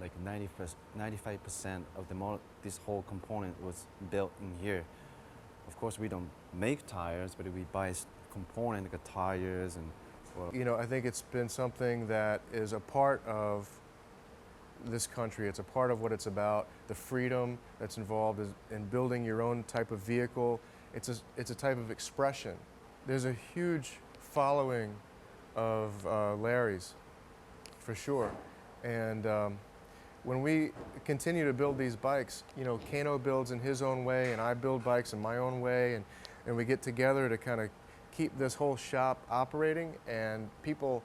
like 95% of this whole component was built in here. Of course, we don't make tires, but we buy components like tires and. You know, I think it's been something that is a part of this country. It's a part of what it's about. The freedom that's involved in building your own type of vehicle. It's a type of expression. There's a huge following of Larry's, for sure. And when we continue to build these bikes, you know, Keino builds in his own way, and I build bikes in my own way, and we get together to kind of keep this whole shop operating. And people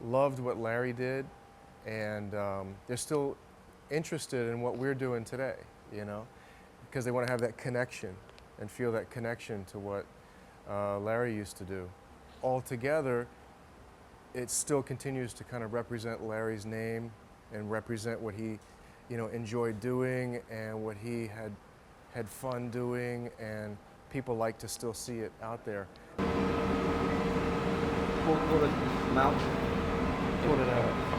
loved what Larry did, and they're still interested in what we're doing today, you know, because they want to have that connection and feel that connection to what Larry used to do. Altogether, it still continues to kind of represent Larry's name and represent what he, you know, enjoyed doing and what he had fun doing, and people like to still see it out there. Pull the mount, pull it out.